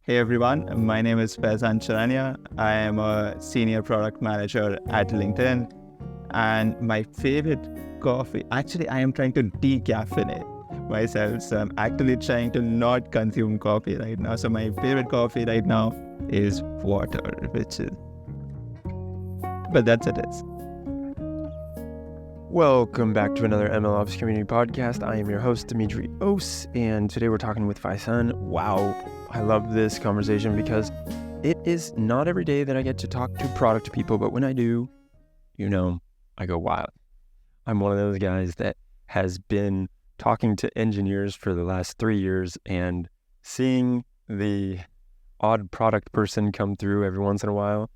Hey everyone, my name is Faizaan Charania. I am a senior product manager at LinkedIn, and my favorite coffee, actually I am trying to decaffeinate myself, so I'm actually trying to not consume coffee right now. So my favorite coffee right now is water, but that's it is. Welcome back to another MLOps community podcast. I am your host, Dimitri Ose, and today we're talking with Faizaan. Wow, I love this conversation because it is not every day that I get to talk to product people, but when I do, I go wild. I'm one of those guys that has been talking to engineers for the last 3 years and seeing the odd product person come through every once in a while,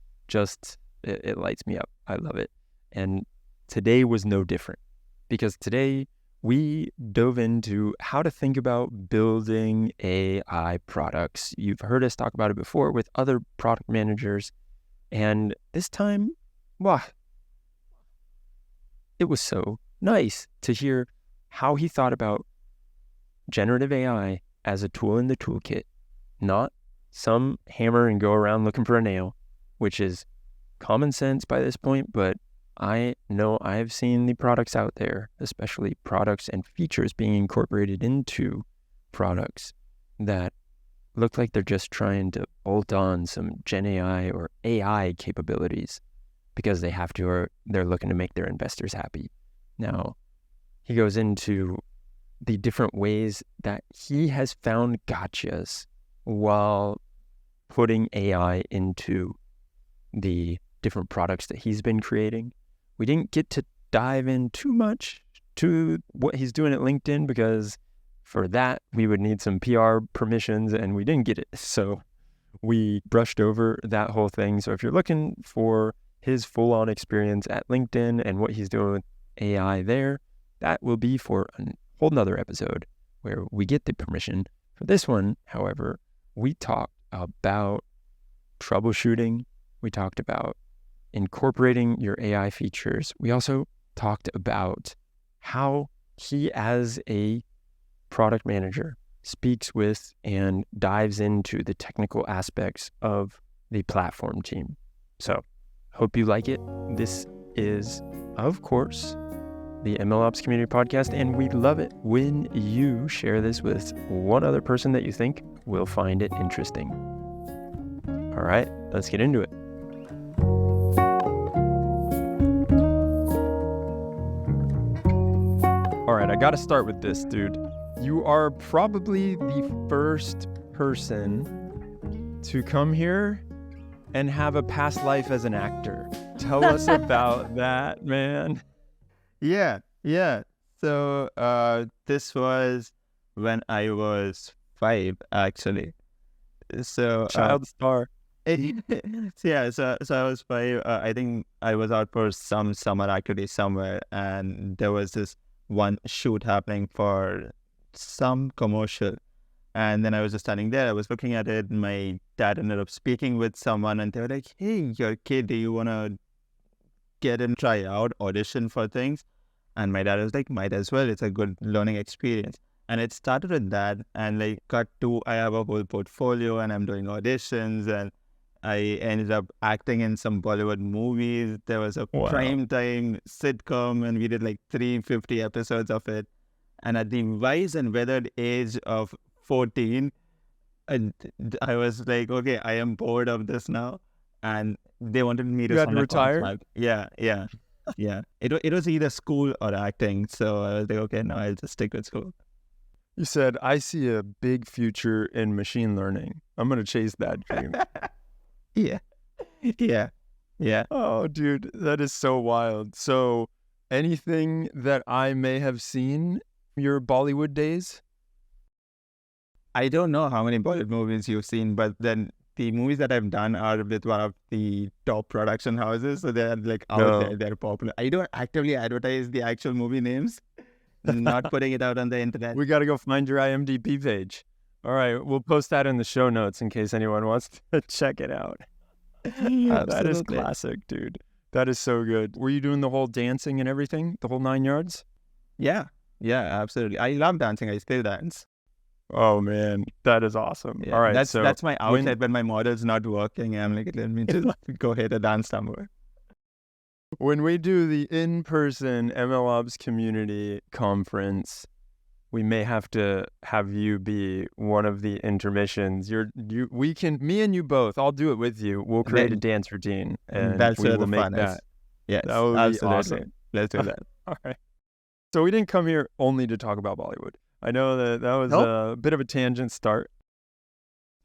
it lights me up. I love it. And today was no different, because today we dove into how to think about building AI products. You've heard us talk about it before with other product managers, and this time, it was so nice to hear how he thought about generative AI as a tool in the toolkit, not some hammer and go around looking for a nail, which is common sense by this point, but I know I've seen the products out there, especially products and features being incorporated into products that look like they're just trying to bolt on some GenAI or AI capabilities because they have to, or they're looking to make their investors happy. Now, he goes into the different ways that he has found gotchas while putting AI into the different products that he's been creating. We didn't get to dive in too much to what he's doing at LinkedIn because for that, we would need some PR permissions and we didn't get it. So we brushed over that whole thing. So if you're looking for his full-on experience at LinkedIn and what he's doing with AI there, that will be for a whole nother episode where we get the permission. For this one, however, we talked about troubleshooting. We talked about incorporating your AI features. We also talked about how he, as a product manager, speaks with and dives into the technical aspects of the platform team. So, hope you like it. This is, of course, the MLOps Community Podcast, and we love it when you share this with one other person that you think will find it interesting. All right, let's get into it. All right, I got to start with this, dude. You are probably the first person to come here and have a past life as an actor. Tell us about that, man. Yeah. So this was when I was 5, actually. So child star. So I was 5. I think I was out for some summer activity somewhere, and there was this one shoot happening for some commercial. And then I was just standing there. I was looking at it. My dad ended up speaking with someone, and they were like, "Hey, your kid, do you want to get him try out, audition for things?" And my dad was like, "Might as well. It's a good learning experience." And it started with that, and cut to I have a whole portfolio, and I'm doing auditions, and I ended up acting in some Bollywood movies. There was a prime time sitcom, and we did 350 episodes of it. And at the wise and weathered age of 14, I was like, okay, I am bored of this now. And they wanted me to sign a retire? contract. Yeah. It was either school or acting. So I was like, okay, no, I'll just stick with school. You said, I see a big future in machine learning. I'm going to chase that dream. Yeah. Oh, dude, that is so wild. So anything that I may have seen your Bollywood days? I don't know how many Bollywood movies you've seen, but then the movies that I've done are with one of the top production houses. So they're out there, they're popular. I don't actively advertise the actual movie names, not putting it out on the internet. We got to go find your IMDb page. All right, we'll post that in the show notes in case anyone wants to check it out. That is classic, dude. That is so good. Were you doing the whole dancing and everything? The whole 9 yards? Yeah, absolutely. I love dancing. I still dance. Oh man, that is awesome. Yeah, All right, so that's my when outlet when my model's not working. I'm like, let me just go ahead and dance somewhere. when we do the in-person MLOps community conference, we may have to have you be one of the intermissions. Me and you both. I'll do it with you. We'll create a Then dance routine, and that's we where will the make fun is. that. That Yes, would be absolutely. awesome. Let's do that. All right. So we didn't come here only to talk about Bollywood. I know that was No, a bit of a tangent start.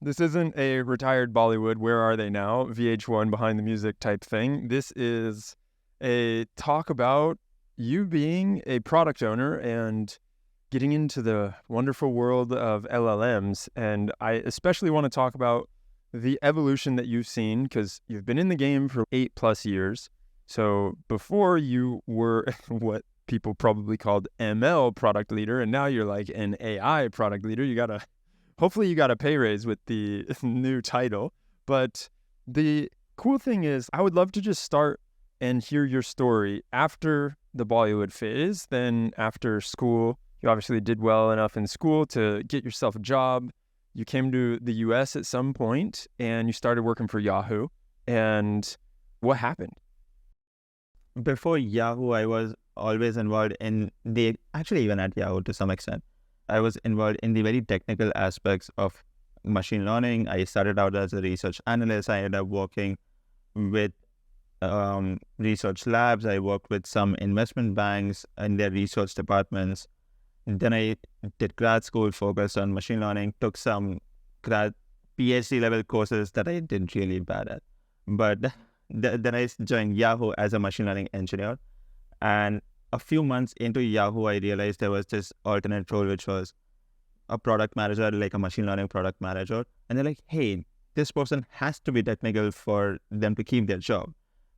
This isn't a retired Bollywood, where are they now, VH1 behind the music type thing. This is a talk about you being a product owner and getting into the wonderful world of LLMs. And I especially want to talk about the evolution that you've seen, because you've been in the game for 8+ years. So before you were what people probably called ML product leader, and now you're like an AI product leader. Hopefully you got a pay raise with the new title. But the cool thing is, I would love to just start and hear your story after the Bollywood phase. Then after school, you obviously did well enough in school to get yourself a job. You came to the US at some point and you started working for Yahoo. And what happened? before Yahoo, I was always involved in actually even at Yahoo to some extent, I was involved in the very technical aspects of machine learning. I started out as a research analyst. I ended up working with research labs. I worked with some investment banks and their research departments. And then I did grad school focused on machine learning, took some grad PhD level courses that I did really bad at. But then I joined Yahoo as a machine learning engineer. And a few months into Yahoo, I realized there was this alternate role, which was a product manager, like a machine learning product manager. And they're like, hey, this person has to be technical for them to keep their job.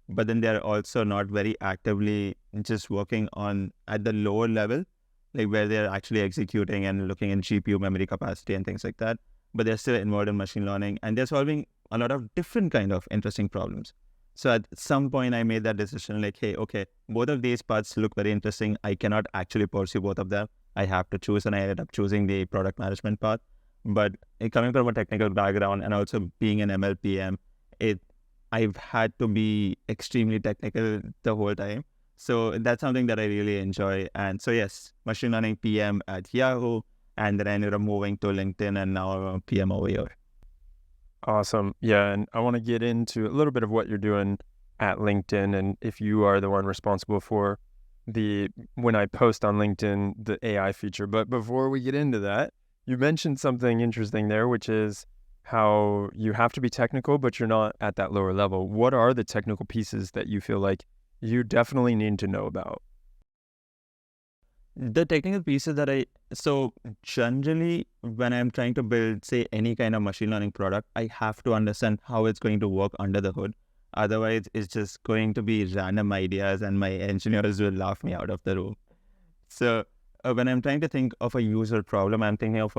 But then they're also not very actively just working on at the lower level, like where they're actually executing and looking in GPU memory capacity and things like that. But they're still involved in machine learning and they're solving a lot of different kind of interesting problems. So at some point I made that decision like, hey, okay, both of these paths look very interesting. I cannot actually pursue both of them. I have to choose, and I ended up choosing the product management path. But coming from a technical background and also being an MLPM, I've had to be extremely technical the whole time. So that's something that I really enjoy. And so yes, machine learning PM at Yahoo, and then I ended up moving to LinkedIn, and now I'm a PM over here. Awesome. Yeah, and I want to get into a little bit of what you're doing at LinkedIn, and if you are the one responsible for when I post on LinkedIn, the AI feature. But before we get into that, you mentioned something interesting there, which is how you have to be technical, but you're not at that lower level. What are the technical pieces that you feel like you definitely need to know about? The technical pieces so generally when I'm trying to build, say, any kind of machine learning product, I have to understand how it's going to work under the hood. Otherwise, it's just going to be random ideas and my engineers will laugh me out of the room. So when I'm trying to think of a user problem, I'm thinking of,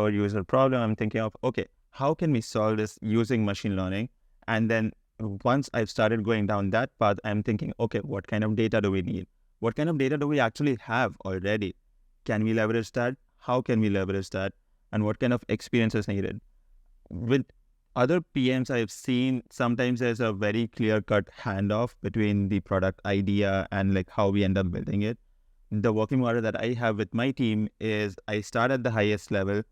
okay, how can we solve this using machine learning? And then once I've started going down that path, I'm thinking, okay, what kind of data do we need? What kind of data do we actually have already? Can we leverage that? How can we leverage that? And what kind of experience is needed? With other PMs I've seen, sometimes there's a very clear-cut handoff between the product idea and like how we end up building it. The working model that I have with my team is I start at the highest level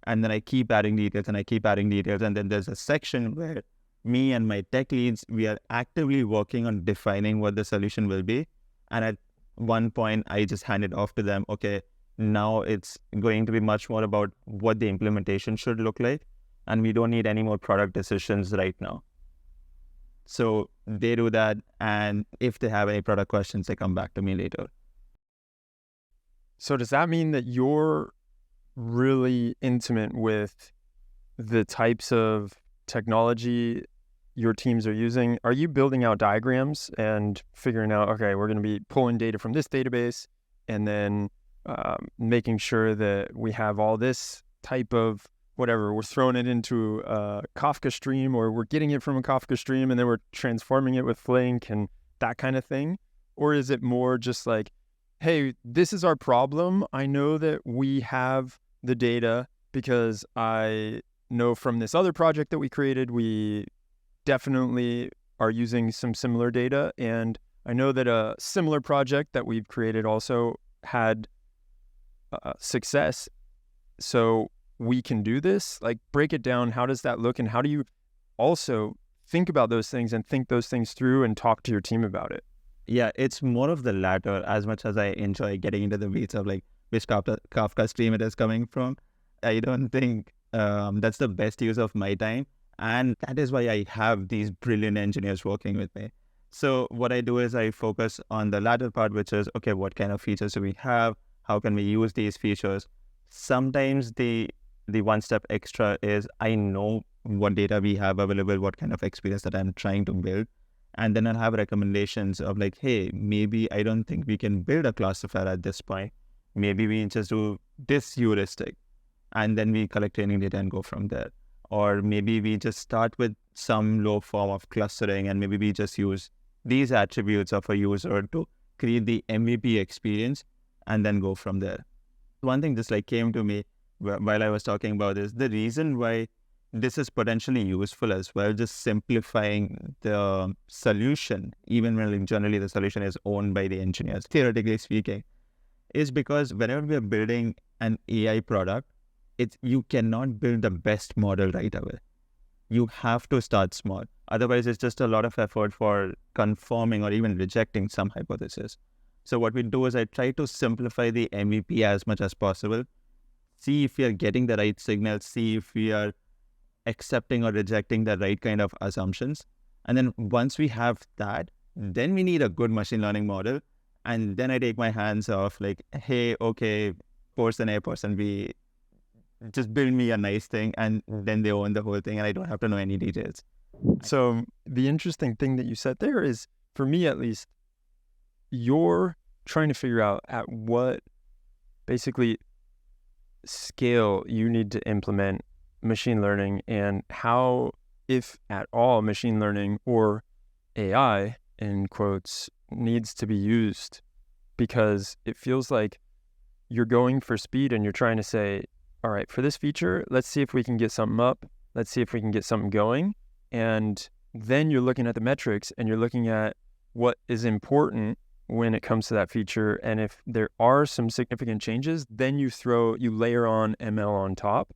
and then I keep adding details and I keep adding details. And then there's a section where me and my tech leads, we are actively working on defining what the solution will be. And at one point, I just hand it off to them. Okay, now it's going to be much more about what the implementation should look like. And we don't need any more product decisions right now. So they do that. And if they have any product questions, they come back to me later. So does that mean that you're really intimate with the types of technology your teams are using? Are you building out diagrams and figuring out, okay, we're going to be pulling data from this database and then making sure that we have all this type of whatever, we're throwing it into a Kafka stream, or we're getting it from a Kafka stream and then we're transforming it with Flink and that kind of thing? Or is it more just like, hey, this is our problem. I know that we have the data because I know from this other project that we created, we definitely are using some similar data. And I know that a similar project that we've created also had success. So we can do this. Like, break it down. How does that look? And how do you also think about those things and think those things through and talk to your team about it? Yeah, it's more of the latter. As much as I enjoy getting into the weeds of like which Kafka stream it is coming from, I don't think that's the best use of my time. And that is why I have these brilliant engineers working with me. So what I do is I focus on the latter part, which is, okay, what kind of features do we have? How can we use these features? Sometimes the one step extra is I know what data we have available, what kind of experience that I'm trying to build. And then I'll have recommendations of like, hey, maybe I don't think we can build a classifier at this point. Maybe we just do this heuristic and then we collect training data and go from there. Or maybe we just start with some low form of clustering and maybe we just use these attributes of a user to create the MVP experience and then go from there. One thing just like came to me while I was talking about this, the reason why this is potentially useful as well, just simplifying the solution, even when generally the solution is owned by the engineers, theoretically speaking, is because whenever we are building an AI product, you cannot build the best model right away. You have to start small. Otherwise, it's just a lot of effort for confirming or even rejecting some hypothesis. So what we do is I try to simplify the MVP as much as possible, see if we are getting the right signal, see if we are accepting or rejecting the right kind of assumptions. And then once we have that, then we need a good machine learning model. And then I take my hands off like, hey, okay, person A, person B, just build me a nice thing. And then they own the whole thing and I don't have to know any details. So the interesting thing that you said there is, for me at least, you're trying to figure out at what basically scale you need to implement machine learning and how, if at all, machine learning or AI, in quotes, needs to be used. Because it feels like you're going for speed and you're trying to say, all right, for this feature, let's see if we can get something up. Let's see if we can get something going. And then you're looking at the metrics and you're looking at what is important when it comes to that feature. And if there are some significant changes, then you layer on ML on top.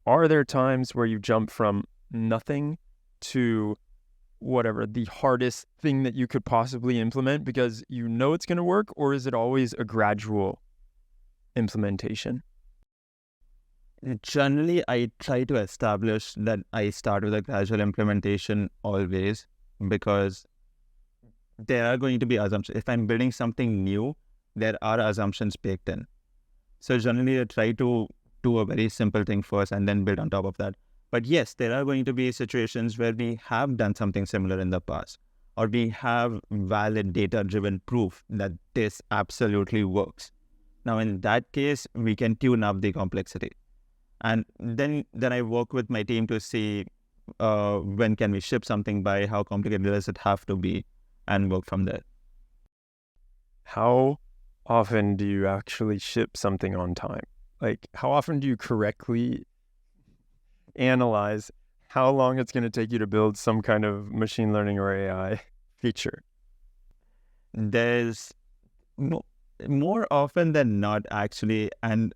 Are there times where you jump from nothing to whatever the hardest thing that you could possibly implement because you know it's going to work, or is it always a gradual implementation? Generally, I try to establish that I start with a gradual implementation always, because there are going to be assumptions. If I'm building something new, there are assumptions baked in. So generally, I try to do a very simple thing first and then build on top of that. But yes, there are going to be situations where we have done something similar in the past, or we have valid data-driven proof that this absolutely works. Now, in that case, we can tune up the complexity. And then I work with my team to see when can we ship something by, how complicated does it have to be, and work from there. How often do you actually ship something on time? Like, how often do you correctly analyze how long it's going to take you to build some kind of machine learning or AI feature? There's more often than not, actually. And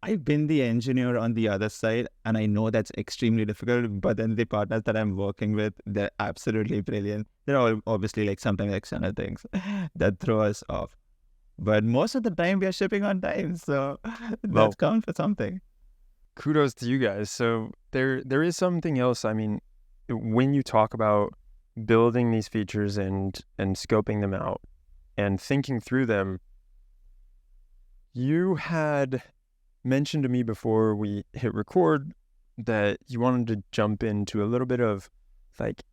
I've been the engineer on the other side, and I know that's extremely difficult. But then the partners that I'm working with, they're absolutely brilliant. They're all obviously like sometimes external things that throw us off. But most of the time, we are shipping on time. So that's counts for something. Kudos to you guys. So there is something else. I mean, when you talk about building these features and scoping them out and thinking through them, you had mentioned to me before we hit record that you wanted to jump into a little bit of like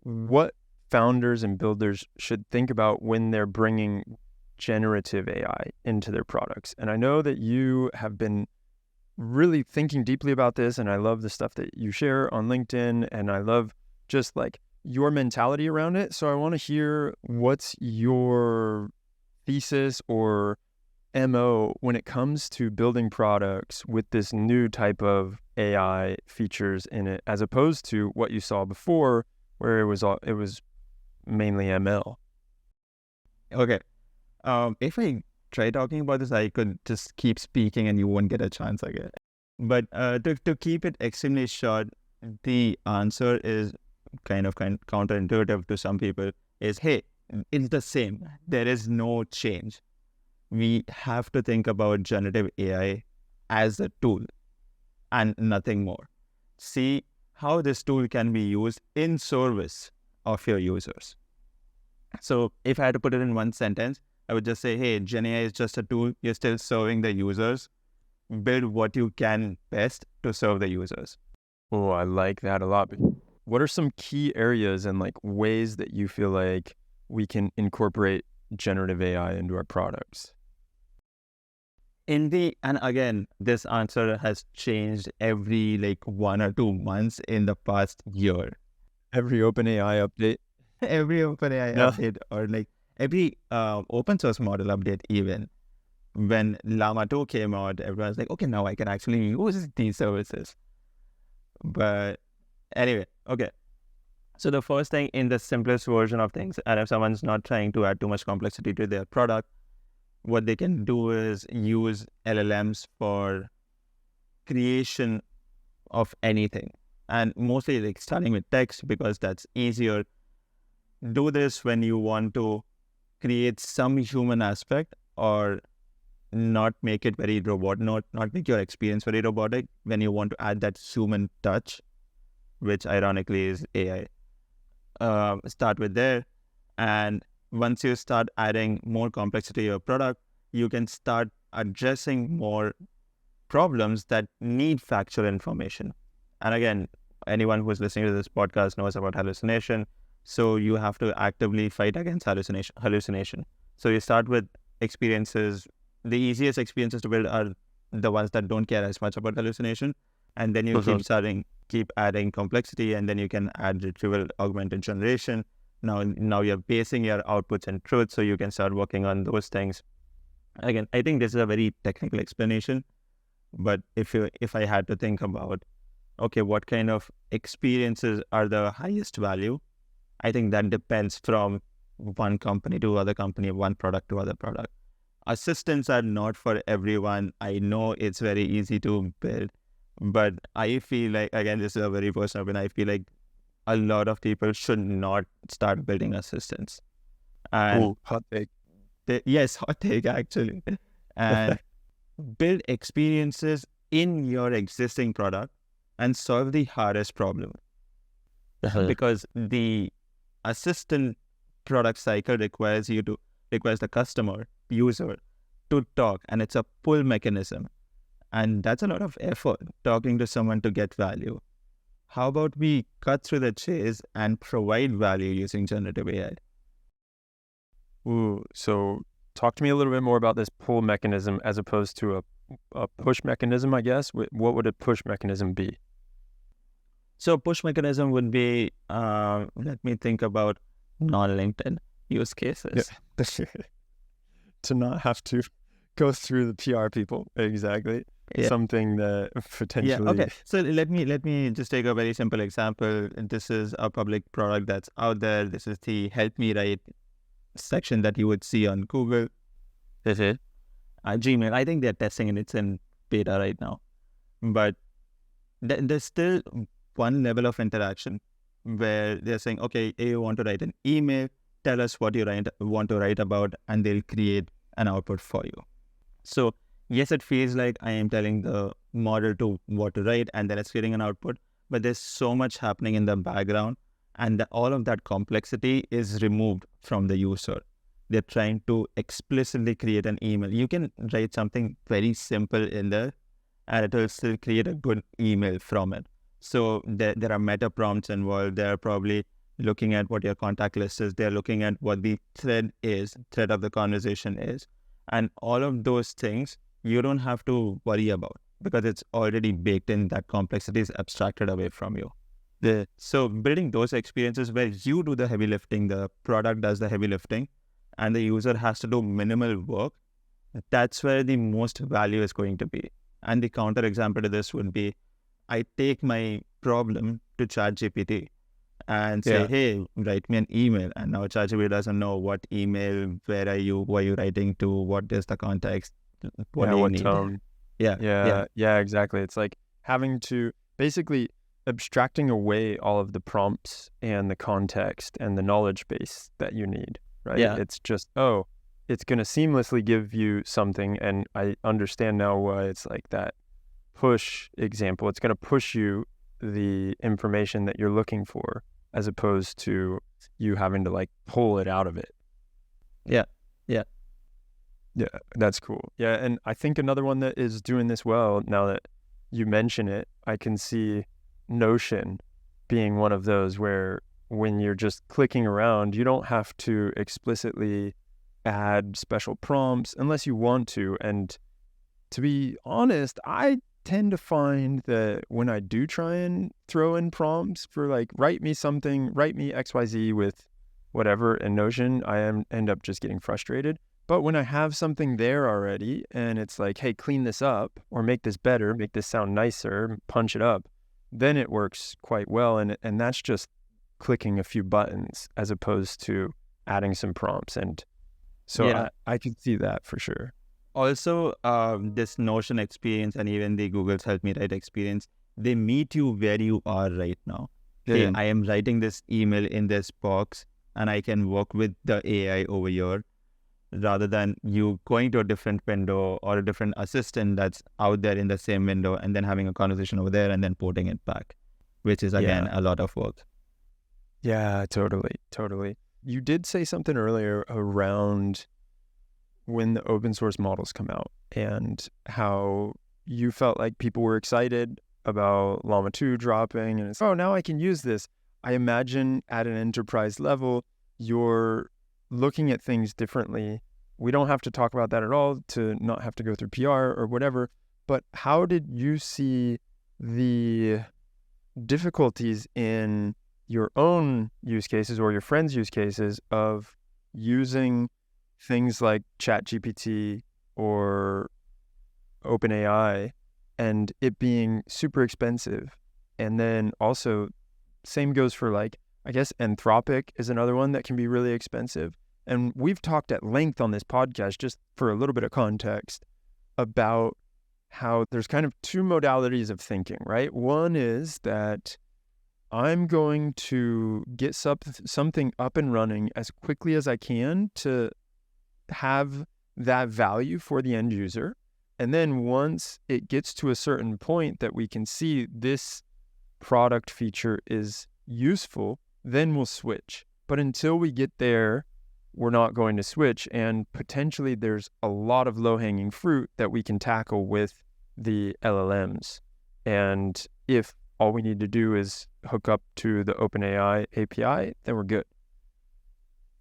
what founders and builders should think about when they're bringing generative AI into their products. And I know that you have been really thinking deeply about this, and I love the stuff that you share on LinkedIn, and I love just like your mentality around it. So I want to hear what's your thesis or MO when it comes to building products with this new type of AI features in it, as opposed to what you saw before, where it was mainly ML? Okay. If I try talking about this, I could just keep speaking and you won't get a chance again. But to keep it extremely short, the answer is kind of counterintuitive to some people. Is hey, it's the same. There is no change. We have to think about generative AI as a tool and nothing more. See how this tool can be used in service of your users. So if I had to put it in one sentence, I would just say, hey, GenAI is just a tool. You're still serving the users. Build what you can best to serve the users. Oh, I like that a lot. What are some key areas and like ways that you feel like we can incorporate generative AI into our products? And again, this answer has changed every like 1 or 2 months in the past year. Every OpenAI update. Every OpenAI update, or like every open source model update, even when Llama 2 came out, everyone's like, okay, now I can actually use these services. But anyway, okay. So the first thing, in the simplest version of things, and if someone's not trying to add too much complexity to their product, what they can do is use LLMs for creation of anything. And mostly like starting with text, because that's easier. Do this when you want to create some human aspect, or not make it very robotic, not make your experience very robotic, when you want to add that human touch, which ironically is AI. Start with there. And once you start adding more complexity to your product, you can start addressing more problems that need factual information. And again, anyone who's listening to this podcast knows about hallucination. So you have to actively fight against hallucination. So you start with experiences. The easiest experiences to build are the ones that don't care as much about hallucination. And then you keep adding complexity, and then you can add retrieval augmented generation. Now you're basing your outputs in truth, so you can start working on those things. Again, I think this is a very technical explanation, but if I had to think about, okay, what kind of experiences are the highest value, I think that depends from one company to other company, one product to other product. Assistants are not for everyone. I know it's very easy to build, but I feel like, again, this is a very personal opinion, I feel like a lot of people should not start building assistants. And hot take. Yes, hot take actually. And build experiences in your existing product and solve the hardest problem. Because the assistant product cycle requires the customer, user, to talk, and it's a pull mechanism. And that's a lot of effort, talking to someone to get value. How about we cut through the chase and provide value using generative AI? Ooh, so talk to me a little bit more about this pull mechanism as opposed to a push mechanism, I guess. What would a push mechanism be? So push mechanism would be, let me think about non-LinkedIn use cases. Yeah. To not have to go through the PR people. Exactly. Yeah. Something that potentially... Yeah, okay. So let me just take a very simple example. This is a public product that's out there. This is the help me write section that you would see on Google. This is Gmail. I think they're testing and it's in beta right now. But there's still one level of interaction where they're saying, okay, you want to write an email, tell us what you want to write about, and they'll create an output for you. So yes, it feels like I am telling the model to what to write, and then it's creating an output, but there's so much happening in the background, and all of that complexity is removed from the user. They're trying to explicitly create an email. You can write something very simple in there, and it will still create a good email from it. So there are meta prompts involved. They're probably looking at what your contact list is. They're looking at what the thread of the conversation is. And all of those things, you don't have to worry about, because it's already baked in. That complexity is abstracted away from you. So building those experiences where you do the heavy lifting, the product does the heavy lifting, and the user has to do minimal work, that's where the most value is going to be. And the counter example to this would be, I take my problem to ChatGPT and say, Yeah. hey, write me an email. And now ChatGPT doesn't know what email, where are you, who are you writing to, what is the context, what Yeah, do you what need? tone? Yeah, yeah, Yeah, exactly. It's like having to basically abstracting away all of the prompts and the context and the knowledge base that you need, right? yeah, It's just, oh, it's going to seamlessly give you something. And I understand now why it's like that push example. It's going to push you the information that you're looking for as opposed to you having to like pull it out of it. yeah, yeah, Yeah, that's cool. Yeah, and I think another one that is doing this well, now that you mention it, I can see Notion being one of those where when you're just clicking around, you don't have to explicitly add special prompts unless you want to. And to be honest, I tend to find that when I do try and throw in prompts for like, write me something, write me XYZ with whatever in Notion, end up just getting frustrated. But when I have something there already and it's like, hey, clean this up or make this better, make this sound nicer, punch it up, then it works quite well. And that's just clicking a few buttons as opposed to adding some prompts. And so yeah. I could see that for sure. Also, this Notion experience and even the Google's Help Me Write experience, they meet you where you are right now. Hey, Yeah. I am writing this email in this box and I can work with the AI over here, rather than you going to a different window or a different assistant that's out there in the same window and then having a conversation over there and then porting it back, which is again a lot of work. Yeah, totally. You did say something earlier around when the open source models come out and how you felt like people were excited about Llama 2 dropping and it's, oh, now I can use this. I imagine at an enterprise level, you're looking at things differently. We don't have to talk about that at all to not have to go through PR or whatever, but how did you see the difficulties in your own use cases or your friends' use cases of using things like ChatGPT or OpenAI and it being super expensive? And then also, same goes for like, I guess Anthropic is another one that can be really expensive. And we've talked at length on this podcast, just for a little bit of context, about how there's kind of two modalities of thinking, right? One is that I'm going to get something up and running as quickly as I can to have that value for the end user. And then once it gets to a certain point that we can see this product feature is useful, then we'll switch. But until we get there, we're not going to switch. And potentially there's a lot of low-hanging fruit that we can tackle with the LLMs. And if all we need to do is hook up to the OpenAI API, then we're good.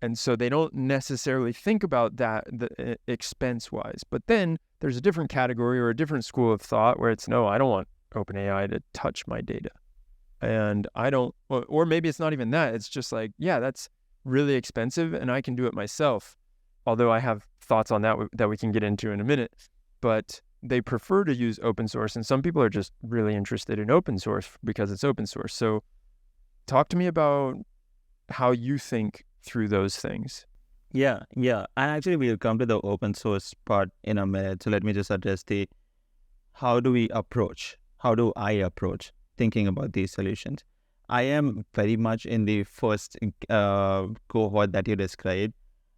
And so they don't necessarily think about that expense-wise. But then there's a different category or a different school of thought where it's, no, I don't want OpenAI to touch my data. And I don't, or maybe it's not even that. It's just like, yeah, that's really expensive and I can do it myself. Although I have thoughts on that we can get into in a minute. But they prefer to use open source. And some people are just really interested in open source because it's open source. So talk to me about how you think through those things. Yeah. And actually we'll come to the open source part in a minute. So let me just address how do I approach thinking about these solutions? I am very much in the first cohort that you described.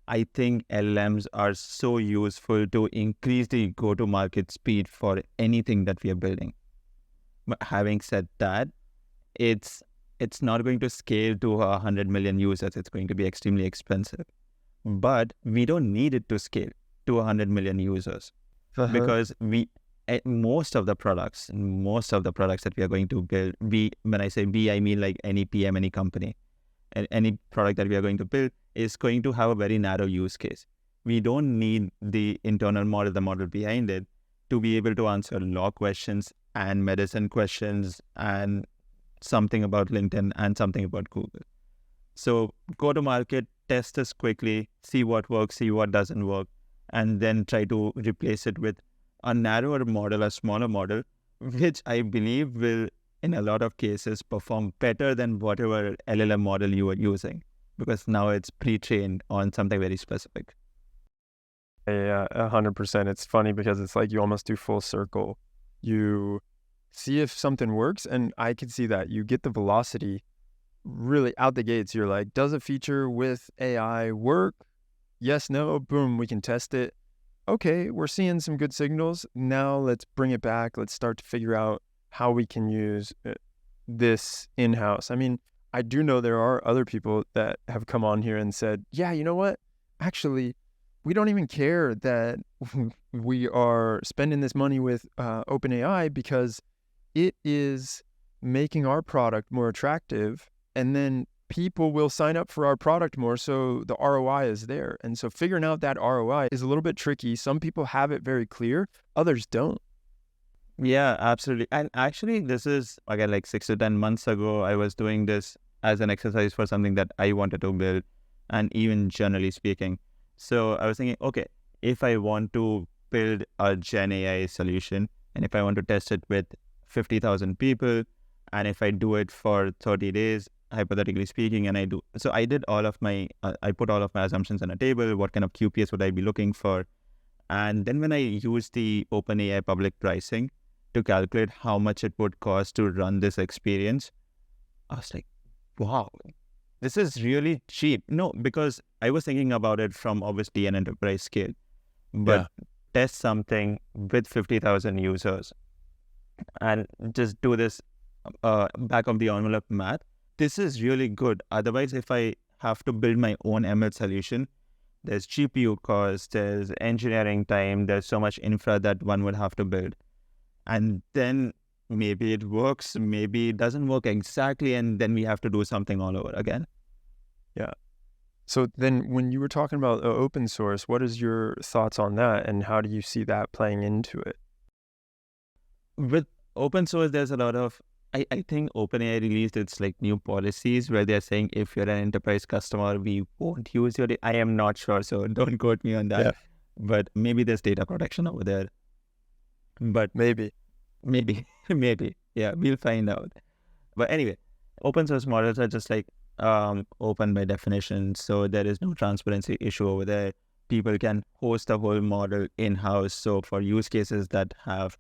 I think LLMs are so useful to increase the go-to-market speed for anything that we are building. But having said that, it's not going to scale to 100 million users. It's going to be extremely expensive. But we don't need it to scale to 100 million users because most of the products that we are going to build, when I say we, I mean like any PM, any company, any product that we are going to build is going to have a very narrow use case. We don't need the internal model, the model behind it, to be able to answer law questions and medicine questions and something about LinkedIn and something about Google. So go to market, test this quickly, see what works, see what doesn't work, and then try to replace it with a narrower model, a smaller model, which I believe will, in a lot of cases, perform better than whatever LLM model you are using, because now it's pre-trained on something very specific. Yeah, 100%. It's funny because it's like you almost do full circle. You see if something works, and I can see that. You get the velocity really out the gates. You're like, does a feature with AI work? Yes, no, boom, we can test it. Okay, we're seeing some good signals. Now let's bring it back. Let's start to figure out how we can use this in-house. I mean, I do know there are other people that have come on here and said, yeah, you know what? Actually, we don't even care that we are spending this money with OpenAI because it is making our product more attractive, and then people will sign up for our product more, so the ROI is there. And so figuring out that ROI is a little bit tricky. Some people have it very clear, others don't. Yeah, absolutely. And actually, this is, again, like 6 to 10 months ago, I was doing this as an exercise for something that I wanted to build, and even generally speaking. So I was thinking, okay, if I want to build a GenAI solution, and if I want to test it with 50,000 people, and if I do it for 30 days, hypothetically speaking, and I did all of my, I put all of my assumptions on a table. What kind of QPS would I be looking for? And then when I used the OpenAI public pricing to calculate how much it would cost to run this experience, I was like, wow, this is really cheap. No, because I was thinking about it from obviously an enterprise scale, but test something with 50,000 users and just do this back of the envelope math. This is really good. Otherwise, if I have to build my own ML solution, there's GPU cost, there's engineering time, there's so much infra that one would have to build. And then maybe it works, maybe it doesn't work exactly, and then we have to do something all over again. Yeah. So then when you were talking about open source, what is your thoughts on that, and how do you see that playing into it? With open source, there's a lot of, I think OpenAI released its like new policies where they're saying if you're an enterprise customer, we won't use your I am not sure, so don't quote me on that. Yeah. But maybe there's data protection over there. But Maybe. maybe. Yeah, we'll find out. But anyway, open source models are just like open by definition, so there is no transparency issue over there. People can host a whole model in-house. So for use cases that have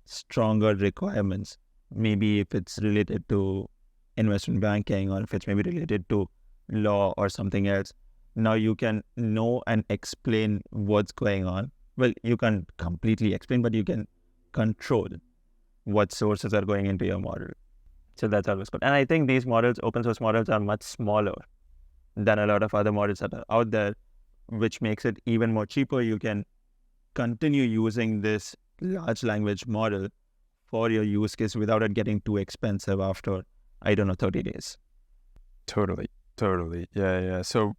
stronger requirements, maybe if it's related to investment banking or if it's maybe related to law or something else, now you can know and explain what's going on. Well, you can't completely explain, but you can control what sources are going into your model. So that's always good. And I think these models, open source models, are much smaller than a lot of other models that are out there, which makes it even more cheaper. You can continue using this large language model for your use case without it getting too expensive after, 30 days. Totally. Yeah. So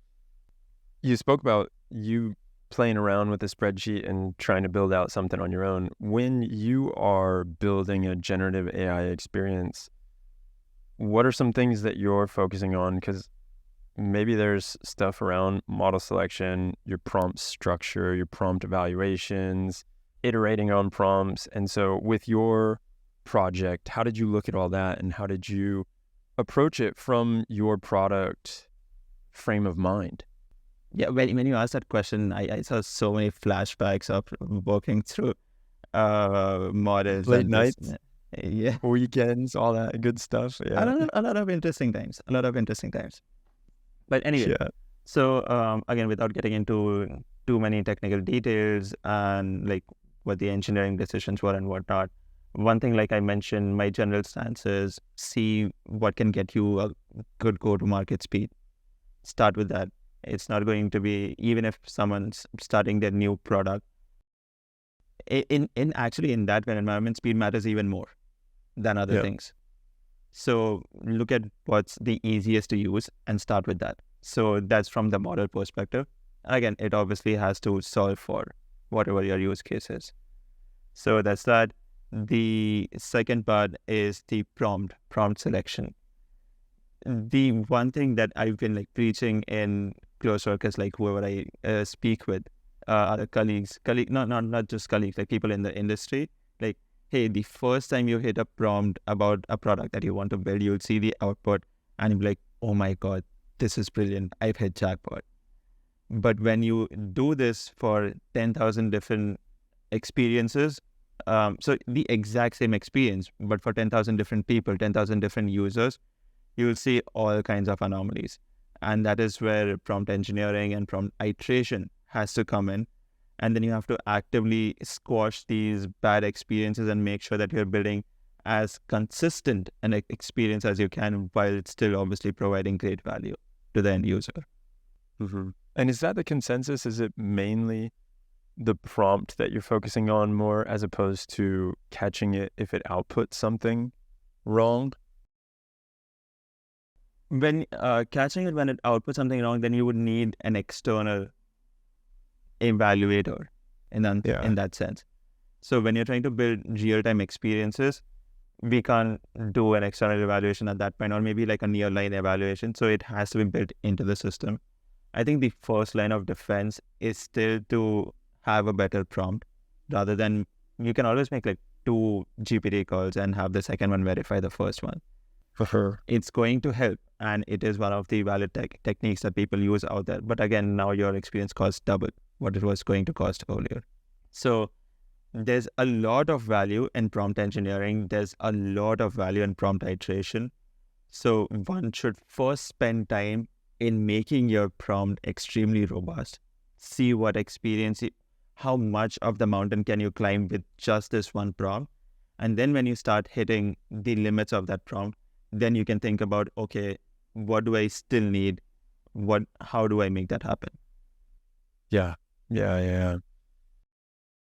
you spoke about you playing around with a spreadsheet and trying to build out something on your own. When you are building a generative AI experience, what are some things that you're focusing on? Because maybe there's stuff around model selection, your prompt structure, your prompt evaluations, iterating on prompts. And so with your project, how did you look at all that, and how did you approach it from your product frame of mind? Yeah, when you asked that question, I saw so many flashbacks of working through models. Late and nights, yeah, weekends, all that good stuff. Yeah. a lot of interesting times. But anyway, so again, without getting into too many technical details and like what the engineering decisions were and whatnot, one thing, like I mentioned, my general stance is see what can get you a good go-to-market speed. Start with that. It's not going to be, even if someone's starting their new product, in that kind of environment, speed matters even more than other things. So look at what's the easiest to use and start with that. So that's from the model perspective. Again, it obviously has to solve for whatever your use case is. So that's that. The second part is the prompt selection. The one thing that I've been like preaching in close circles, like whoever I speak with, other not just colleagues, like people in the industry, like, hey, the first time you hit a prompt about a product that you want to build, you'll see the output and you'll be like, oh my God, this is brilliant. I've hit jackpot. But when you do this for 10,000 different experiences, so the exact same experience, but for 10,000 different people, 10,000 different users, you will see all kinds of anomalies. And that is where prompt engineering and prompt iteration has to come in. And then you have to actively squash these bad experiences and make sure that you're building as consistent an experience as you can, while still obviously providing great value to the end user. Mm-hmm. And is that the consensus? Is it mainly the prompt that you're focusing on more as opposed to catching it if it outputs something wrong? When catching it when it outputs something wrong, then you would need an external evaluator in that sense. So when you're trying to build real-time experiences, we can't do an external evaluation at that point, or maybe like a near-line evaluation. So it has to be built into the system. I think the first line of defense is still to have a better prompt, rather than, you can always make like 2 GPT calls and have the second one verify the first one. For sure. It's going to help, and it is one of the valid techniques that people use out there. But again, now your experience costs double what it was going to cost earlier. So there's a lot of value in prompt engineering. There's a lot of value in prompt iteration. So one should first spend time in making your prompt extremely robust. See what experience, how much of the mountain can you climb with just this one prompt. And then when you start hitting the limits of that prompt, then you can think about, okay, what do I still need? How do I make that happen? Yeah.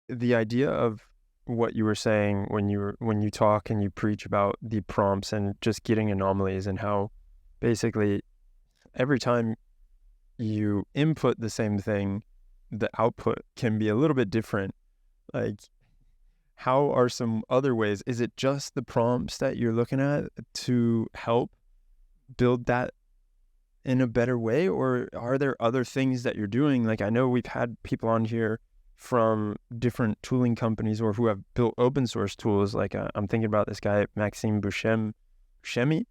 The idea of what you were saying when you talk and you preach about the prompts and just getting anomalies, and how basically every time you input the same thing, the output can be a little bit different. Like, how are some other ways? Is it just the prompts that you're looking at to help build that in a better way? Or are there other things that you're doing? Like, I know we've had people on here from different tooling companies or who have built open source tools. Like I'm thinking about this guy, Maxime Buscemi,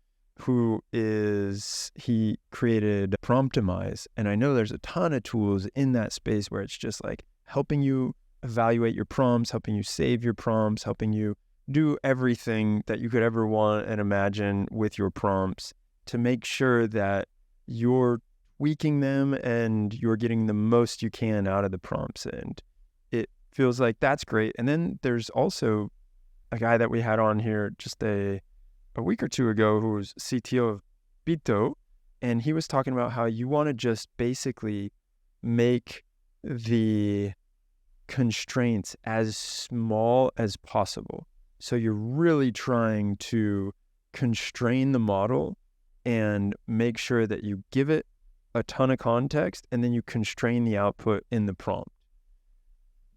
he created Promptimize. And I know there's a ton of tools in that space where it's just like helping you evaluate your prompts, helping you save your prompts, helping you do everything that you could ever want and imagine with your prompts to make sure that you're tweaking them and you're getting the most you can out of the prompts. And it feels like that's great. And then there's also a guy that we had on here just a week or two ago who was CTO of Bito, and he was talking about how you want to just basically make the constraints as small as possible. So you're really trying to constrain the model and make sure that you give it a ton of context, and then you constrain the output in the prompt.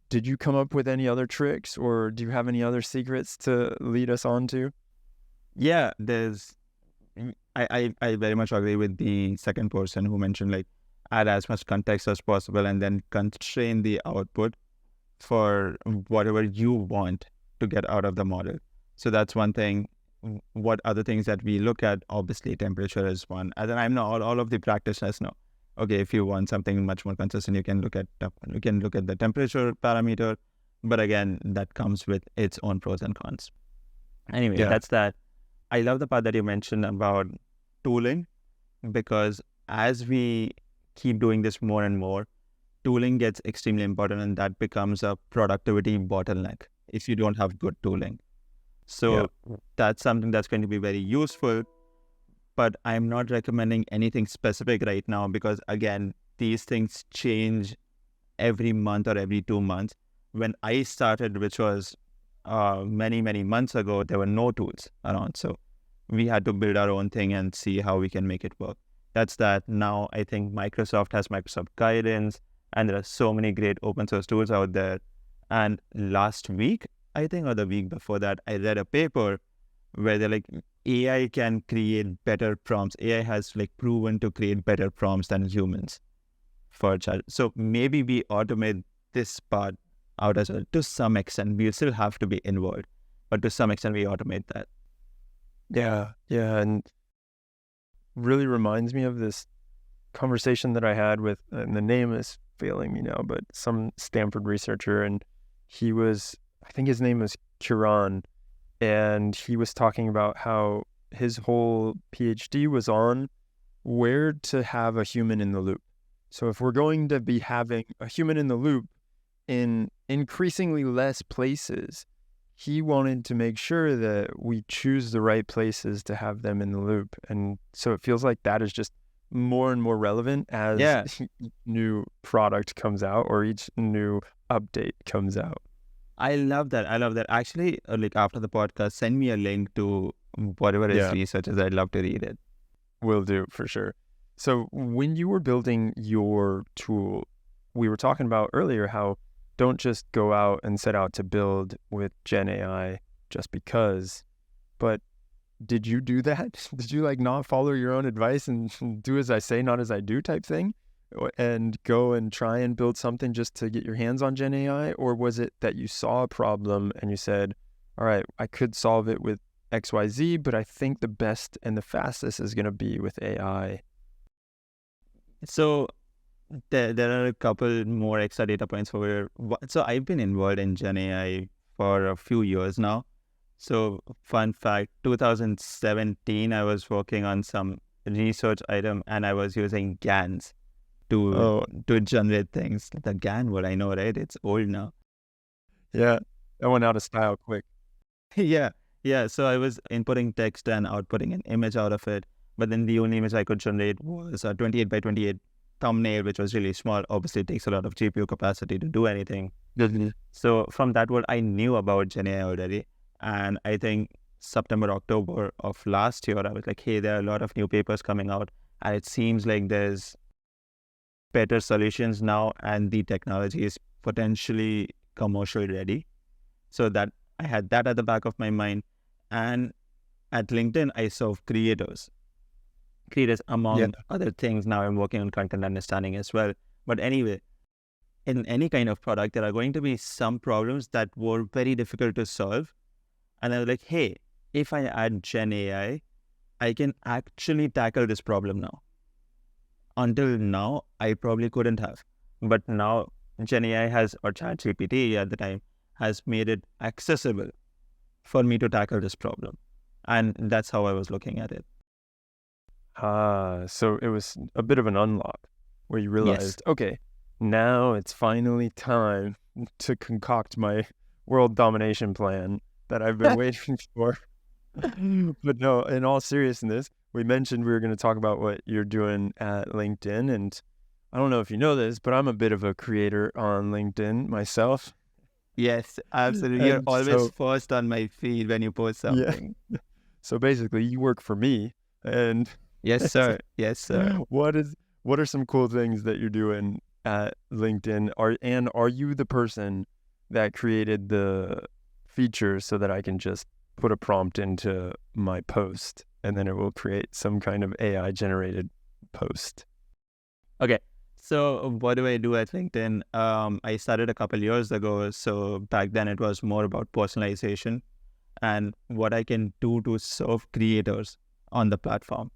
Did you come up with any other tricks, or do you have any other secrets to lead us on to? Yeah, I very much agree with the second person who mentioned, like, add as much context as possible and then constrain the output for whatever you want to get out of the model. So that's one thing. What other things that we look at? Obviously, temperature is one. And then I know all of the practitioners know, okay, if you want something much more consistent, you can look at the temperature parameter. But again, that comes with its own pros and cons. Anyway, That's that. I love the part that you mentioned about tooling, because as we keep doing this more and more, tooling gets extremely important, and that becomes a productivity bottleneck if you don't have good tooling. So that's something that's going to be very useful, but I'm not recommending anything specific right now, because again, these things change every month or every 2 months. When I started, which was many, many months ago, there were no tools around. So we had to build our own thing and see how we can make it work. That's that. Now I think Microsoft has Microsoft Guidance, and there are so many great open source tools out there. And last week, I think, or the week before that, I read a paper where they're like, AI can create better prompts. AI has like proven to create better prompts than humans for chat. So maybe we automate this part out as well. To some extent, we still have to be involved, but to some extent, we automate that. Yeah, and really reminds me of this conversation that I had with, and the name is failing me now, but some Stanford researcher, and I think his name was Kiran, and he was talking about how his whole PhD was on where to have a human in the loop. So if we're going to be having a human in the loop in increasingly less places, he wanted to make sure that we choose the right places to have them in the loop. And so it feels like that is just more and more relevant as each new product comes out or each new update comes out. I love that. Actually, like after the podcast, send me a link to whatever his research is. I'd love to read it. Will do, for sure. So when you were building your tool, we were talking about earlier how don't just go out and set out to build with GenAI just because, but did you do that? Did you like not follow your own advice and do as I say, not as I do type thing? And go and try and build something just to get your hands on GenAI? Or was it that you saw a problem and you said, all right, I could solve it with XYZ, but I think the best and the fastest is going to be with AI? So there are a couple more extra data points for where. So I've been involved in GenAI for a few years now. So fun fact, 2017, I was working on some research item and I was using GANs to generate things. The GAN word, I know, right? It's old now. Yeah, that went out of style quick. Yeah. So I was inputting text and outputting an image out of it. But then the only image I could generate was a 28 by 28 thumbnail, which was really small. Obviously, it takes a lot of GPU capacity to do anything. So from that word, I knew about GenAI already. And I think September, October of last year, I was like, hey, there are a lot of new papers coming out. And it seems like there's better solutions now. And the technology is potentially commercial ready. So that I had that at the back of my mind. And at LinkedIn, I serve creators among other things. Now I'm working on content understanding as well. But anyway, in any kind of product, there are going to be some problems that were very difficult to solve. And I was like, hey, if I add GenAI, I can actually tackle this problem now. Until now, I probably couldn't have. But now GenAI has, or ChatGPT at the time, has made it accessible for me to tackle this problem. And that's how I was looking at it. So it was a bit of an unlock where you realized, okay, now it's finally time to concoct my world domination plan that I've been waiting for. But no, in all seriousness, we mentioned we were going to talk about what you're doing at LinkedIn. And I don't know if you know this, but I'm a bit of a creator on LinkedIn myself. Yes, absolutely. You're always first on my feed when you post something. Yeah. So basically, you work for me. And yes, sir. Yes, sir. What are some cool things that you're doing at LinkedIn? Are you the person that created the feature so that I can just put a prompt into my post and then it will create some kind of AI generated post? Okay. So what do I do at LinkedIn? I started a couple years ago. So back then it was more about personalization and what I can do to serve creators on the platform.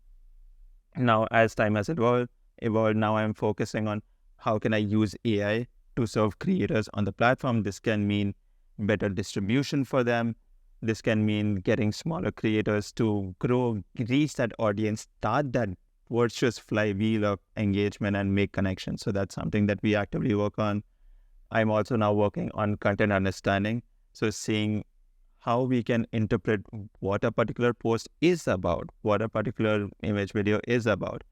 Now, as time has evolved, now I'm focusing on how can I use AI to serve creators on the platform. This can mean better distribution for them. This can mean getting smaller creators to grow, reach that audience, start that virtuous flywheel of engagement and make connections. So that's something that we actively work on. I'm also now working on content understanding. So seeing how we can interpret what a particular post is about, what a particular image video is about.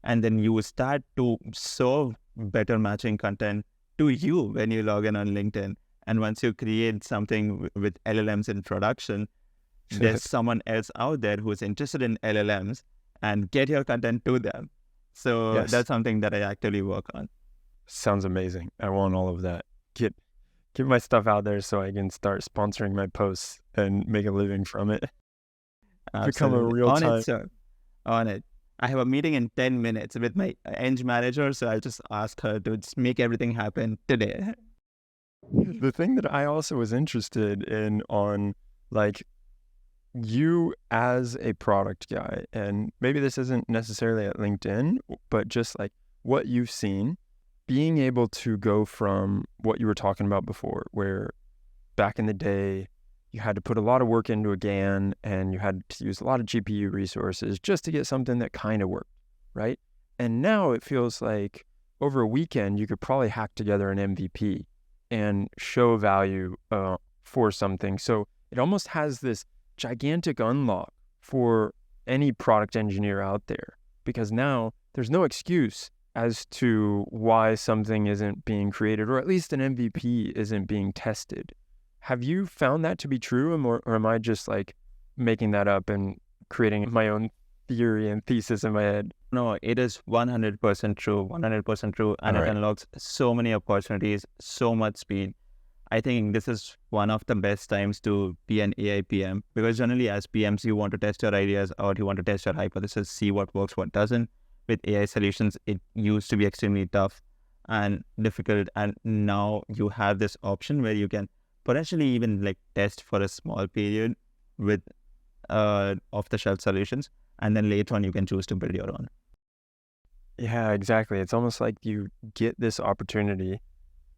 And then use that to serve better matching content to you when you log in on LinkedIn. And once you create something with LLMs in production, there's someone else out there who's interested in LLMs and get your content to them. So that's something that I actively work on. Sounds amazing. I want all of that. Get my stuff out there so I can start sponsoring my posts and make a living from it. Absolutely. Become a real time. On it, sir. On it. I have a meeting in 10 minutes with my eng manager, so I'll just ask her to just make everything happen today. The thing that I also was interested in on like you as a product guy, and maybe this isn't necessarily at LinkedIn, but just like what you've seen, being able to go from what you were talking about before, where back in the day, you had to put a lot of work into a GAN and you had to use a lot of GPU resources just to get something that kind of worked, right? And now it feels like over a weekend, you could probably hack together an MVP and show value for something. So it almost has this gigantic unlock for any product engineer out there, because now there's no excuse as to why something isn't being created, or at least an MVP isn't being tested. Have you found that to be true, or am I just like making that up and creating my own theory and thesis in my head? No, it is 100% true, 100% true, and All it right. unlocks so many opportunities, so much speed. I think this is one of the best times to be an AI PM, because generally as PMs, you want to test your ideas out, you want to test your hypothesis, see what works, what doesn't. With AI solutions, it used to be extremely tough and difficult, and now you have this option where you can potentially even like test for a small period with off-the-shelf solutions, and then later on you can choose to build your own. Yeah, exactly. It's almost like you get this opportunity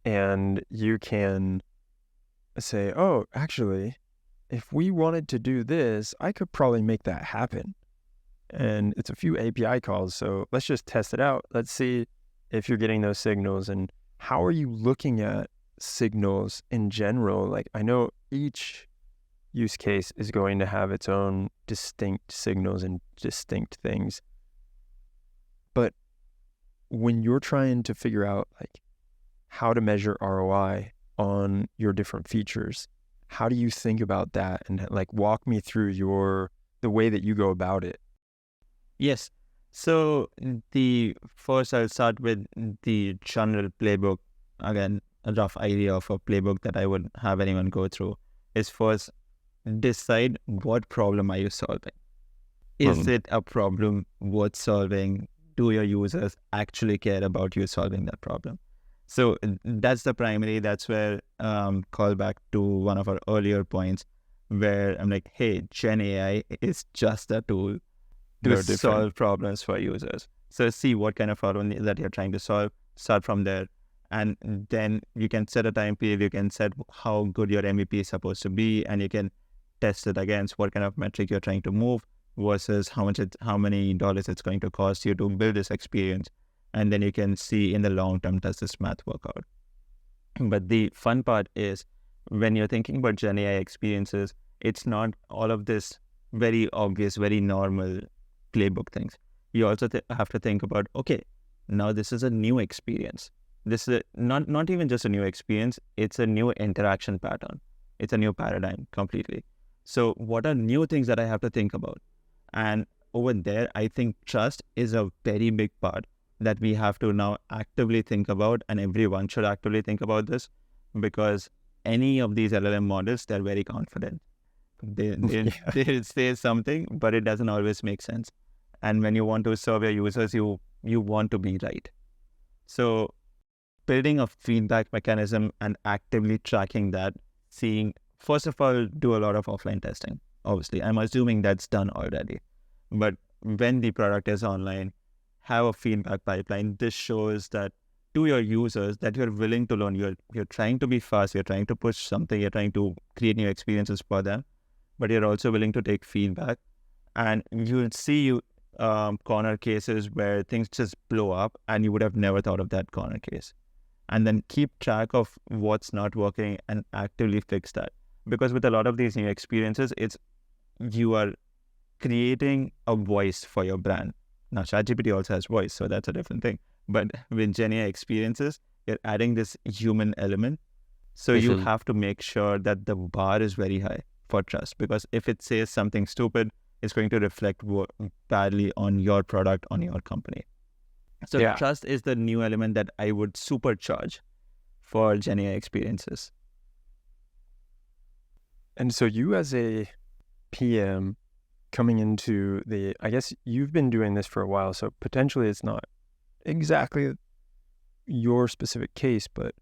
and you can say, oh, actually, if we wanted to do this, I could probably make that happen. And it's a few API calls. So let's just test it out. Let's see if you're getting those signals, and how are you looking at signals in general? Like, I know each use case is going to have its own distinct signals and distinct things. But when you're trying to figure out like how to measure ROI on your different features, how do you think about that? And like walk me through the way that you go about it. Yes. So the first I'll start with the general playbook. Again, a rough idea of a playbook that I would have anyone go through is first decide what problem are you solving. Is it a problem worth solving? Do your users actually care about you solving that problem? So that's the primary. That's where call back to one of our earlier points where I'm like, hey, GenAI is just a tool to No different. solve problems for users. So see what kind of problem that you're trying to solve, start from there. And then you can set a time period, you can set how good your MVP is supposed to be, and you can test it against what kind of metric you're trying to move versus how many dollars it's going to cost you to build this experience. And then you can see in the long term, does this math work out? But the fun part is when you're thinking about GenAI experiences, it's not all of this very obvious, very normal playbook things. You also have to think about, okay, now this is a new experience. This is not even just a new experience, it's a new interaction pattern. It's a new paradigm completely. So what are new things that I have to think about? And over there, I think trust is a very big part that we have to now actively think about, and everyone should actively think about this, because any of these LLM models, they're very confident. They say something, but it doesn't always make sense. And when you want to serve your users, you want to be right. So building a feedback mechanism and actively tracking that, seeing, first of all, do a lot of offline testing. Obviously, I'm assuming that's done already. But when the product is online, have a feedback pipeline. This shows that to your users that you're willing to learn. You're trying to be fast. You're trying to push something. You're trying to create new experiences for them. But you're also willing to take feedback. And you'll see corner cases where things just blow up and you would have never thought of that corner case. And then keep track of what's not working and actively fix that. Because with a lot of these new experiences, you are creating a voice for your brand. Now, ChatGPT also has voice, so that's a different thing. But with GenAI experiences, you're adding this human element. So you have to make sure that the bar is very high for trust. Because if it says something stupid, it's going to reflect badly on your product, on your company. So trust is the new element that I would supercharge for GenAI experiences. And so you as a PM coming into I guess you've been doing this for a while, so potentially it's not exactly your specific case, but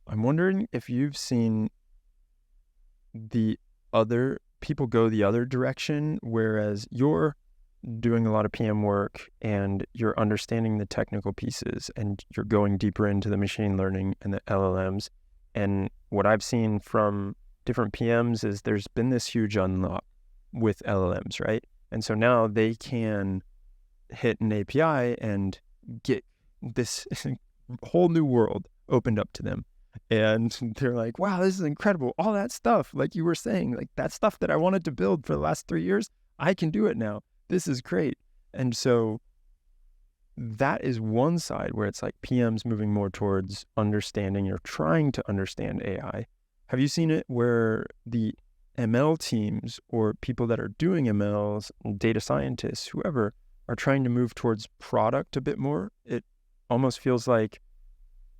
I'm wondering if you've seen the other people go the other direction, whereas you're doing a lot of PM work and you're understanding the technical pieces and you're going deeper into the machine learning and the LLMs. And what I've seen from different PMs is there's been this huge unlock with LLMs, right? And so now they can hit an API and get this whole new world opened up to them. And they're like, wow, this is incredible. All that stuff, like you were saying, like that stuff that I wanted to build for the last 3 years, I can do it now. This is great. And so that is one side where it's like PMs moving more towards understanding or trying to understand AI. Have you seen it where the ML teams or people that are doing MLs, data scientists, whoever, are trying to move towards product a bit more? It almost feels like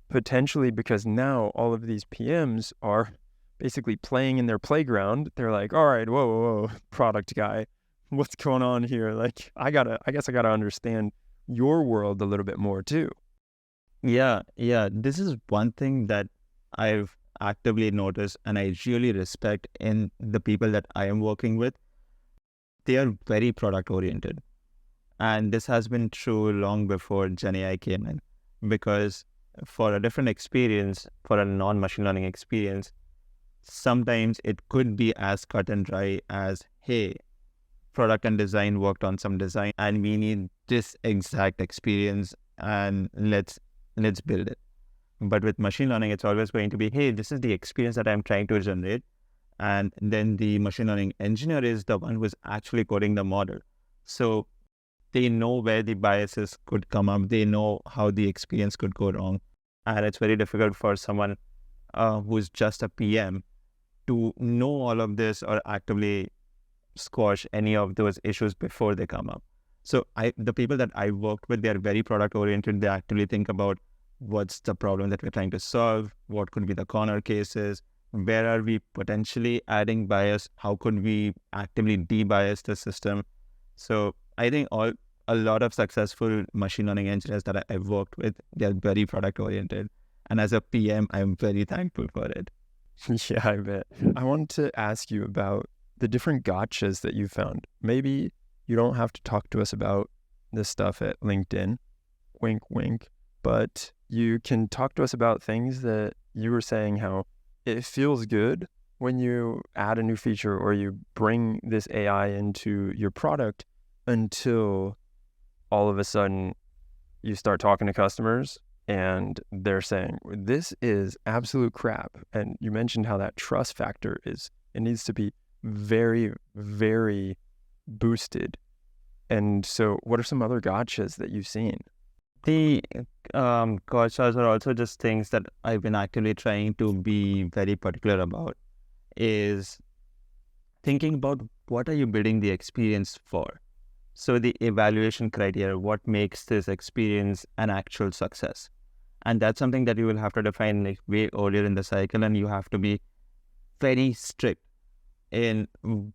potentially because now all of these PMs are basically playing in their playground. They're like, all right, whoa, product guy, what's going on here? Like, I guess I gotta understand your world a little bit more too. Yeah. This is one thing that I've actively noticed and I really respect in the people that I am working with. They are very product oriented. And this has been true long before GenAI came in, because for a different experience, for a non-machine learning experience, sometimes it could be as cut and dry as, hey, product and design worked on some design and we need this exact experience and let's build it. But with machine learning, it's always going to be, hey, this is the experience that I'm trying to generate. And then the machine learning engineer is the one who's actually coding the model. So they know where the biases could come up. They know how the experience could go wrong. And it's very difficult for someone who's just a PM to know all of this or actively squash any of those issues before they come up. So the people that I worked with, they're very product oriented. They actively think about what's the problem that we're trying to solve, what could be the corner cases, where are we potentially adding bias, how could we actively de-bias the system. So I think a lot of successful machine learning engineers that I've worked with, they're very product oriented. And as a PM, I'm very thankful for it. Yeah, I bet. I wanted to ask you about the different gotchas that you found. Maybe you don't have to talk to us about this stuff at LinkedIn, wink, wink, but you can talk to us about things that you were saying how it feels good when you add a new feature or you bring this AI into your product until all of a sudden you start talking to customers and they're saying, this is absolute crap. And you mentioned how that trust factor it needs to be very, very boosted. And so what are some other gotchas that you've seen? The gotchas are also just things that I've been actively trying to be very particular about, is thinking about what are you building the experience for? So the evaluation criteria, what makes this experience an actual success? And that's something that you will have to define like way earlier in the cycle, and you have to be very strict in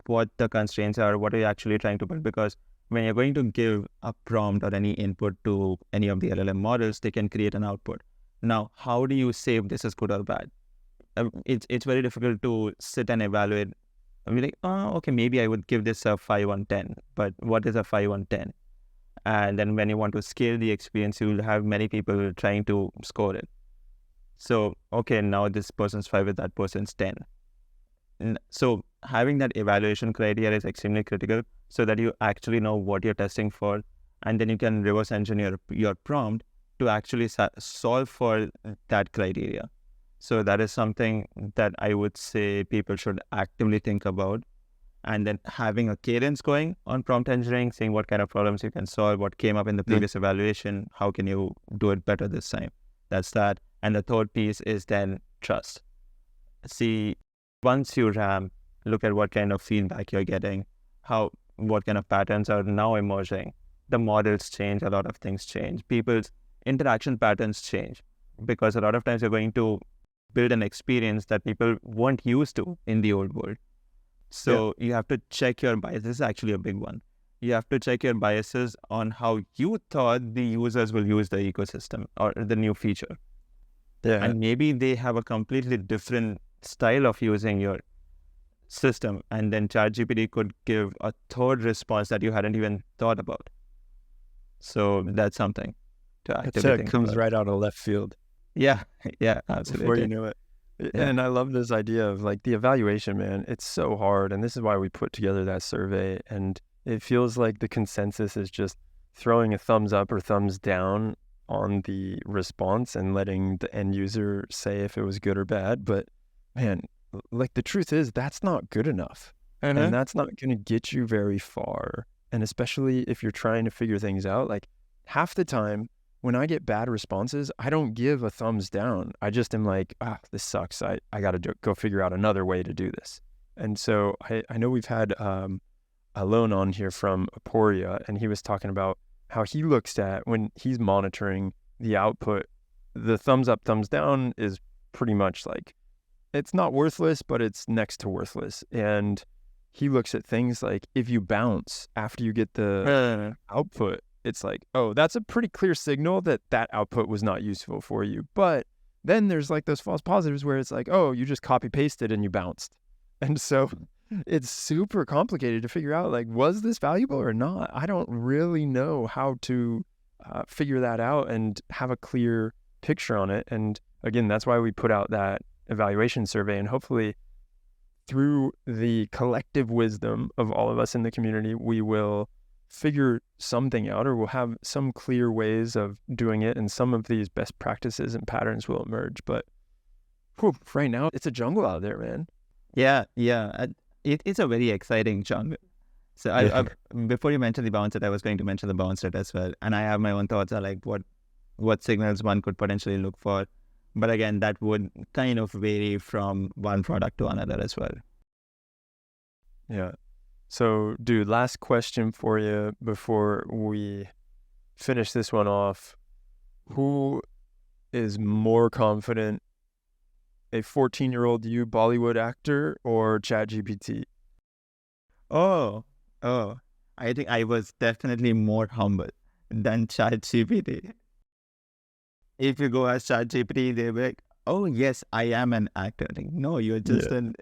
what the constraints are, what are you actually trying to build, because when you're going to give a prompt or any input to any of the LLM models, they can create an output. Now, how do you say if this is good or bad? It's very difficult to sit and evaluate. I'm like, oh, okay, maybe I would give this a 5 on 10, but what is a 5 on 10? And then when you want to scale the experience, you will have many people trying to score it. So, okay, now this person's 5 with that person's 10. So having that evaluation criteria is extremely critical so that you actually know what you're testing for, and then you can reverse engineer your prompt to actually solve for that criteria. So that is something that I would say people should actively think about. And then having a cadence going on prompt engineering, seeing what kind of problems you can solve, what came up in the previous evaluation, how can you do it better this time? That's that. And the third piece is then trust. See, once you RAM, look at what kind of feedback you're getting, what kind of patterns are now emerging. The models change, a lot of things change. People's interaction patterns change, because a lot of times you're going to build an experience that people weren't used to in the old world. So you have to check your bias. This is actually a big one. You have to check your biases on how you thought the users will use the ecosystem or the new feature. Yeah. And maybe they have a completely different style of using your system, and then ChatGPT could give a third response that you hadn't even thought about. So that's something to actively think comes about. right out of left field. Yeah, Before absolutely. you knew it. Yeah. And I love this idea of like the evaluation, man. It's so hard. And this is why we put together that survey. And it feels like the consensus is just throwing a thumbs up or thumbs down on the response and letting the end user say if it was good or bad. But man, like the truth is that's not good enough. And that's not going to get you very far. And especially if you're trying to figure things out, like half the time when I get bad responses, I don't give a thumbs down. I just am like, this sucks. I got to go figure out another way to do this. And so I know we've had Alon on here from Aporia, and he was talking about how he looks at when he's monitoring the output, the thumbs up, thumbs down is pretty much like, it's not worthless, but it's next to worthless. And he looks at things like if you bounce after you get the output, it's like, oh, that's a pretty clear signal that that output was not useful for you. But then there's like those false positives where it's like, oh, you just copy pasted and you bounced. And so it's super complicated to figure out, like, was this valuable or not? I don't really know how to figure that out and have a clear picture on it. And again, that's why we put out that evaluation survey, and hopefully through the collective wisdom of all of us in the community, we will figure something out, or we'll have some clear ways of doing it, and some of these best practices and patterns will emerge. But right now, it's a jungle out there, man. Yeah. It's a very exciting jungle. So I before you mentioned the bounce rate, I was going to mention the bounce rate as well. And I have my own thoughts on like what signals one could potentially look for. But again, that would kind of vary from one product to another as well. Yeah. So, dude, last question for you before we finish this one off. Who is more confident, a 14-year-old you Bollywood actor or ChatGPT? Oh, I think I was definitely more humble than ChatGPT. If you go as ChatGPT, they'll be like, oh, yes, I am an actor. Like, no, you're just an...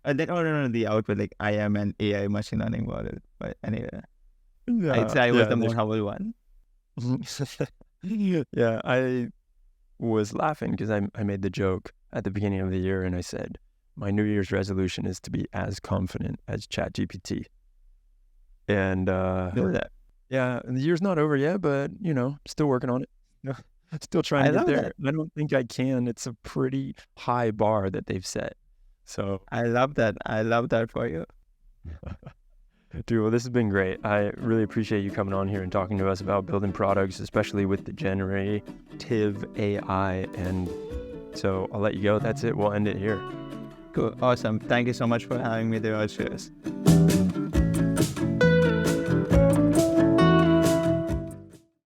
And then, the output, like, I am an AI machine learning model. But anyway, I'd say I was the more humble one. Yeah, I was laughing because I made the joke at the beginning of the year, and I said, my New Year's resolution is to be as confident as ChatGPT. And yeah, the year's not over yet, but, still working on it. Still trying to get there. I don't think I can. It's a pretty high bar that they've set. So I love that. I love that for you. Dude, well, this has been great. I really appreciate you coming on here and talking to us about building products, especially with the generative AI. And so I'll let you go. That's it. We'll end it here. Cool. Awesome. Thank you so much for having me there. Cheers.